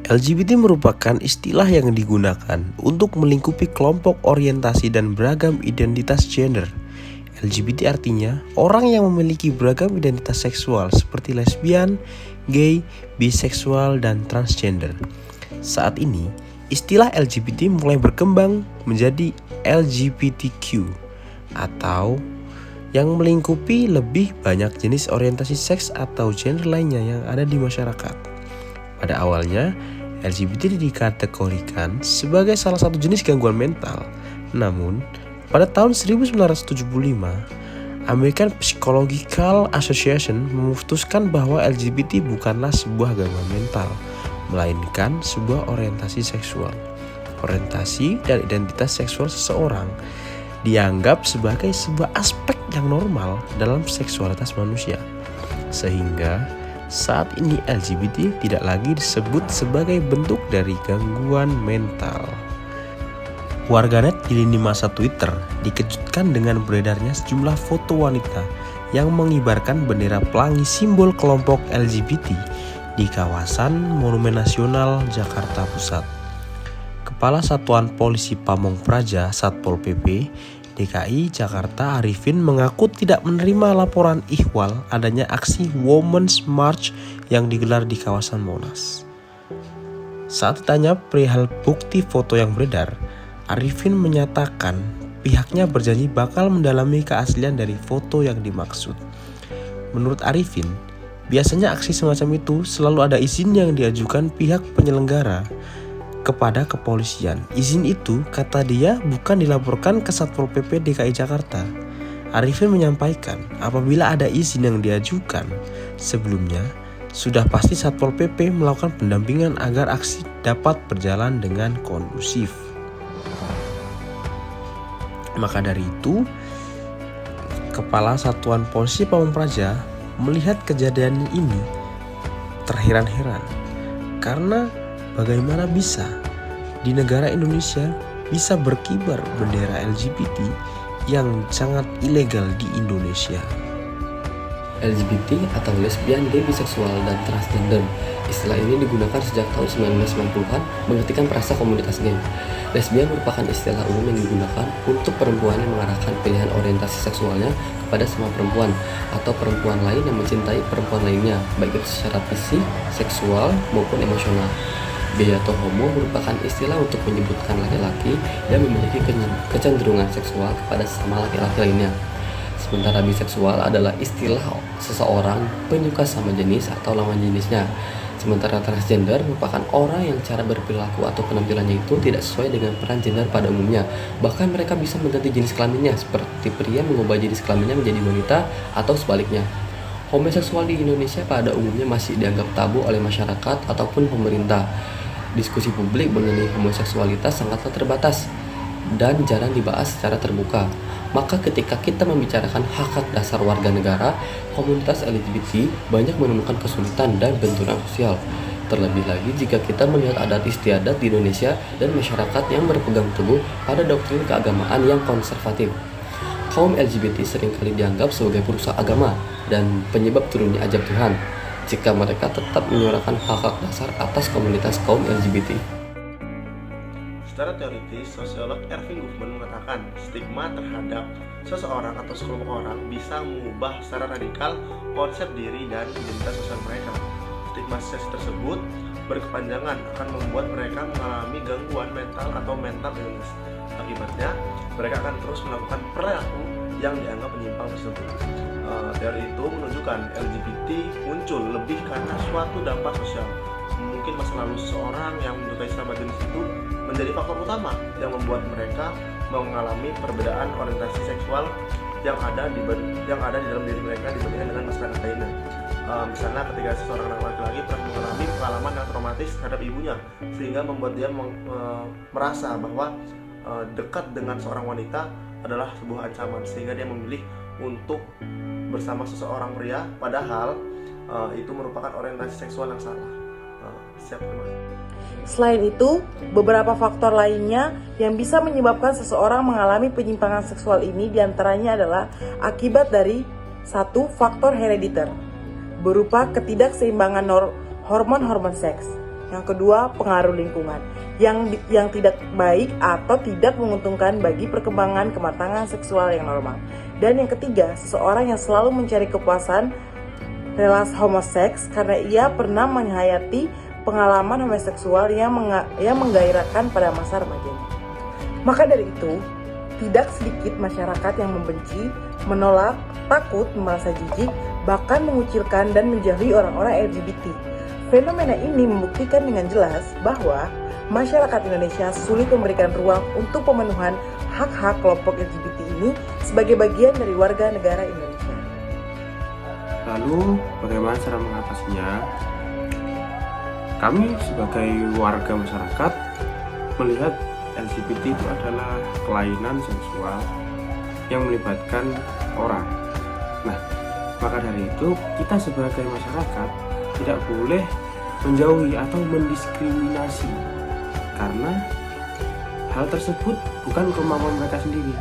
LGBT merupakan istilah yang digunakan untuk melingkupi kelompok orientasi dan beragam identitas gender. LGBT artinya orang yang memiliki beragam identitas seksual seperti lesbian, gay, biseksual, dan transgender. Saat ini, istilah LGBT mulai berkembang menjadi LGBTQ atau yang melingkupi lebih banyak jenis orientasi seks atau gender lainnya yang ada di masyarakat. Pada awalnya, LGBT dikategorikan sebagai salah satu jenis gangguan mental. Namun, pada tahun 1975, American Psychological Association memutuskan bahwa LGBT bukanlah sebuah gangguan mental, melainkan sebuah orientasi seksual. Orientasi dan identitas seksual seseorang dianggap sebagai sebuah aspek yang normal dalam seksualitas manusia. Sehingga saat ini LGBT tidak lagi disebut sebagai bentuk dari gangguan mental. Warganet di lini masa Twitter dikejutkan dengan beredarnya sejumlah foto wanita yang mengibarkan bendera pelangi simbol kelompok LGBT di kawasan Monumen Nasional Jakarta Pusat. Kepala Satuan Polisi Pamong Praja Satpol PP DKI Jakarta Arifin mengaku tidak menerima laporan ihwal adanya aksi Women's March yang digelar di kawasan Monas. Saat ditanya perihal bukti foto yang beredar, Arifin menyatakan pihaknya berjanji bakal mendalami keaslian dari foto yang dimaksud. Menurut Arifin, biasanya aksi semacam itu selalu ada izin yang diajukan pihak penyelenggara kepada kepolisian. Izin itu, kata dia, bukan dilaporkan ke Satpol PP DKI Jakarta. Arifin menyampaikan, apabila ada izin yang diajukan sebelumnya, sudah pasti Satpol PP melakukan pendampingan agar aksi dapat berjalan dengan kondusif. Maka dari itu, Kepala Satuan Polisi Pamong Praja melihat kejadian ini terheran-heran karena bagaimana bisa di negara Indonesia bisa berkibar bendera LGBT yang sangat ilegal di Indonesia. LGBT atau lesbian, gay, biseksual, dan transgender. Istilah ini digunakan sejak tahun 1990-an mengertikan perasa komunitas gay. Lesbian merupakan istilah umum yang digunakan untuk perempuan yang mengarahkan pilihan orientasi seksualnya kepada semua perempuan atau perempuan lain yang mencintai perempuan lainnya, baik itu secara fisik, seksual, maupun emosional. Gay atau homo merupakan istilah untuk menyebutkan laki-laki yang memiliki kecenderungan seksual kepada sesama laki-laki lainnya. Sementara biseksual adalah istilah seseorang penyuka sama jenis atau lawan jenisnya. Sementara transgender merupakan orang yang cara berperilaku atau penampilannya itu tidak sesuai dengan peran gender pada umumnya. Bahkan mereka bisa mengganti jenis kelaminnya, seperti pria mengubah jenis kelaminnya menjadi wanita atau sebaliknya. Homoseksual di Indonesia pada umumnya masih dianggap tabu oleh masyarakat ataupun pemerintah. Diskusi publik mengenai homoseksualitas sangatlah terbatas dan jarang dibahas secara terbuka. Maka ketika kita membicarakan hak-hak dasar warga negara, komunitas LGBT banyak menemukan kesulitan dan benturan sosial. Terlebih lagi jika kita melihat adat istiadat di Indonesia dan masyarakat yang berpegang teguh pada doktrin keagamaan yang konservatif. Kaum LGBT seringkali dianggap sebagai perusak agama dan penyebab turunnya ajab Tuhan jika mereka tetap menyuarakan hak-hak dasar atas komunitas kaum LGBT. Secara teoritis, sosiolog Erving Goffman mengatakan stigma terhadap seseorang atau sekelompok orang bisa mengubah secara radikal konsep diri dan identitas sosial mereka. Stigmatisasi tersebut berkepanjangan akan membuat mereka mengalami gangguan mental atau mental illness. Akibatnya, mereka akan terus melakukan perilaku yang dianggap menyimpang tersebut. Teori itu menunjukkan LGBT muncul lebih karena suatu dampak sosial. Mungkin masa lalu seseorang yang menyukai sama jenis itu menjadi faktor utama yang membuat mereka mengalami perbedaan orientasi seksual yang ada di dalam diri mereka dibandingkan dengan masyarakat lainnya. Misalnya ketika seseorang laki-laki pernah mengalami pengalaman yang traumatis terhadap ibunya, sehingga membuat dia merasa bahwa dekat dengan seorang wanita adalah sebuah ancaman, sehingga dia memilih untuk bersama seseorang pria, padahal itu merupakan orientasi seksual yang salah. Selain itu, beberapa faktor lainnya yang bisa menyebabkan seseorang mengalami penyimpangan seksual ini diantaranya adalah akibat dari satu faktor herediter, berupa ketidakseimbangan hormon-hormon seks. Yang kedua, pengaruh lingkungan yang tidak baik atau tidak menguntungkan bagi perkembangan kematangan seksual yang normal. Dan yang ketiga, seseorang yang selalu mencari kepuasan relasi homoseks karena ia pernah menghayati pengalaman homoseksual yang menggairahkan pada masa remajanya. Maka dari itu, tidak sedikit masyarakat yang membenci, menolak, takut, merasa jijik, bahkan mengucilkan dan menjauhi orang-orang LGBT. Fenomena ini membuktikan dengan jelas bahwa masyarakat Indonesia sulit memberikan ruang untuk pemenuhan hak-hak kelompok LGBT ini sebagai bagian dari warga negara Indonesia. Lalu, bagaimana cara mengatasinya? Kami sebagai warga masyarakat melihat LGBT itu adalah kelainan seksual yang melibatkan orang. Nah, maka dari itu kita sebagai masyarakat tidak boleh menjauhi atau mendiskriminasi karena hal tersebut bukan kemampuan mereka sendiri,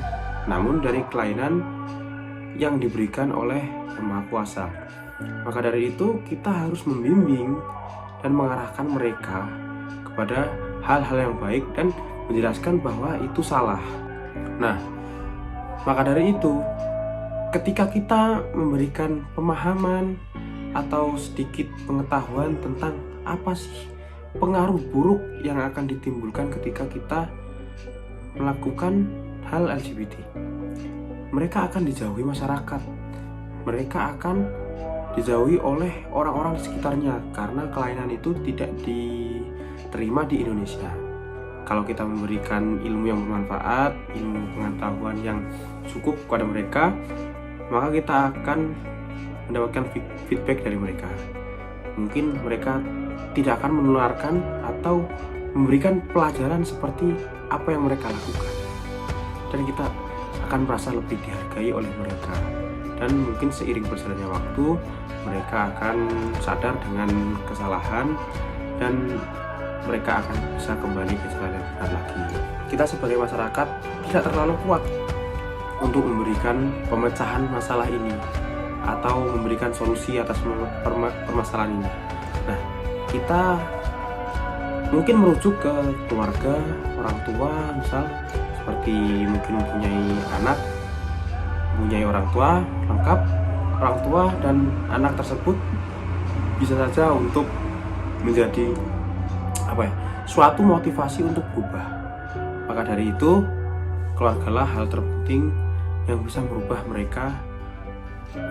namun dari kelainan yang diberikan oleh Yang Maha Kuasa. Maka dari itu kita harus membimbing dan mengarahkan mereka kepada hal-hal yang baik dan menjelaskan bahwa itu salah. Nah, maka dari itu ketika kita memberikan pemahaman atau sedikit pengetahuan tentang apa sih pengaruh buruk yang akan ditimbulkan ketika kita melakukan hal LGBT, mereka akan dijauhi masyarakat, mereka akan dijauhi oleh orang-orang di sekitarnya karena kelainan itu tidak diterima di Indonesia. Kalau kita memberikan ilmu yang bermanfaat, ilmu pengetahuan yang cukup kepada mereka, maka kita akan mendapatkan feedback dari mereka. Mungkin mereka tidak akan menularkan atau memberikan pelajaran seperti apa yang mereka lakukan, dan kita akan merasa lebih dihargai oleh mereka. Dan mungkin seiring berjalannya waktu, mereka akan sadar dengan kesalahan dan mereka akan bisa kembali ke jalan yang benar lagi. Kita sebagai masyarakat tidak terlalu kuat untuk memberikan pemecahan masalah ini atau memberikan solusi atas permasalahan ini. Nah, kita mungkin merujuk ke keluarga, orang tua, misal seperti mungkin mempunyai anak, mempunyai orang tua lengkap, orang tua dan anak tersebut bisa saja untuk menjadi suatu motivasi untuk berubah. Maka dari itu, keluargalah hal terpenting yang bisa merubah mereka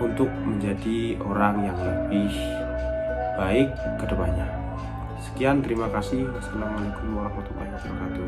untuk menjadi orang yang lebih baik ke depannya. Sekian, terima kasih. Wassalamualaikum warahmatullahi wabarakatuh.